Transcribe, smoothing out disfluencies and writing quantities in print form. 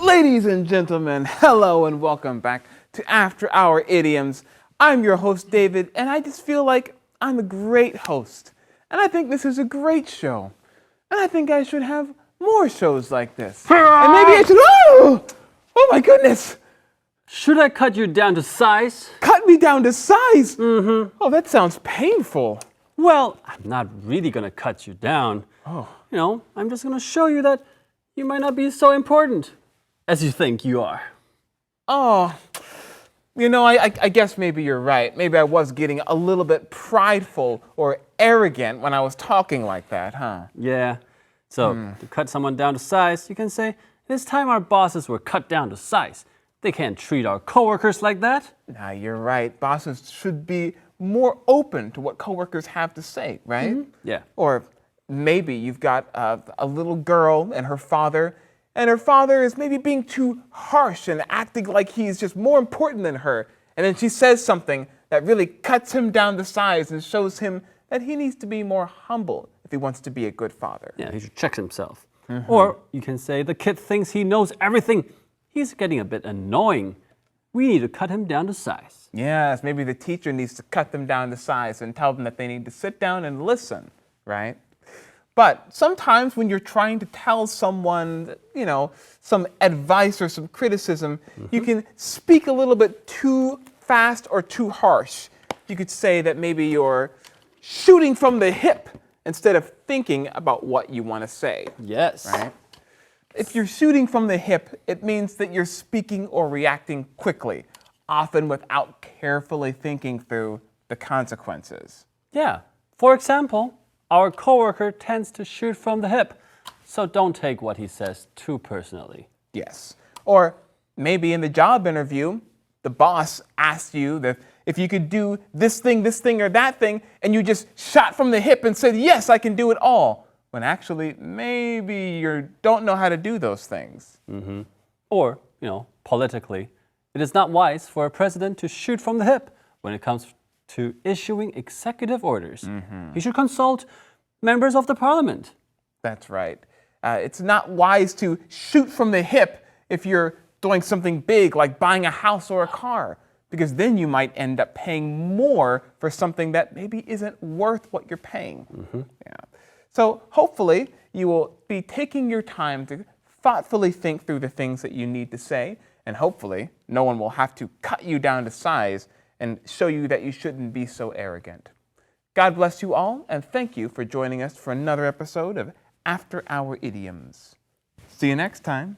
Ladies and gentlemen, hello and welcome back to After Hour Idioms. I'm your host, David, and I just feel like I'm a great host. And I think this is a great show. And I think I should have more shows like this. And maybe I should... Oh my goodness! Should I cut you down to size? Cut me down to size? Mm-hmm. Oh, that sounds painful. Well, I'm not really going to cut you down. Oh. I'm just going to show you that you might not be so important as you think you are. Oh, I guess maybe you're right. Maybe I was getting a little bit prideful or arrogant when I was talking like that, huh? Yeah. So, to cut someone down to size, you can say, it is time our bosses were cut down to size. They can't treat our coworkers like that. Nah, you're right. Bosses should be more open to what coworkers have to say, right? Mm-hmm. Yeah. Or maybe you've got a little girl and her father is maybe being too harsh and acting like he's just more important than her. And then she says something that really cuts him down to size and shows him that he needs to be more humble if he wants to be a good father. Yeah, he should check himself. Mm-hmm. Or you can say the kid thinks he knows everything. He's getting a bit annoying. We need to cut him down to size. Yes, maybe the teacher needs to cut them down to size and tell them that they need to sit down and listen, right? But sometimes when you're trying to tell someone, some advice or some criticism, you can speak a little bit too fast or too harsh. You could say that maybe you're shooting from the hip instead of thinking about what you want to say. Yes. Right? If you're shooting from the hip, it means that you're speaking or reacting quickly, often without carefully thinking through the consequences. Yeah. For example, our coworker tends to shoot from the hip, so don't take what he says too personally. Yes. Or maybe in the job interview, the boss asked you that if you could do this thing, or that thing, and you just shot from the hip and said, yes, I can do it all. When actually, maybe you don't know how to do those things. Mm-hmm. Or, politically, it is not wise for a president to shoot from the hip when it comes to issuing executive orders. Mm-hmm. He should consult members of the parliament. That's right. It's not wise to shoot from the hip if you're doing something big like buying a house or a car, because then you might end up paying more for something that maybe isn't worth what you're paying. Mm-hmm. Yeah. So hopefully you will be taking your time to thoughtfully think through the things that you need to say, and hopefully no one will have to cut you down to size and show you that you shouldn't be so arrogant. God bless you all, and thank you for joining us for another episode of After Hour Idioms. See you next time.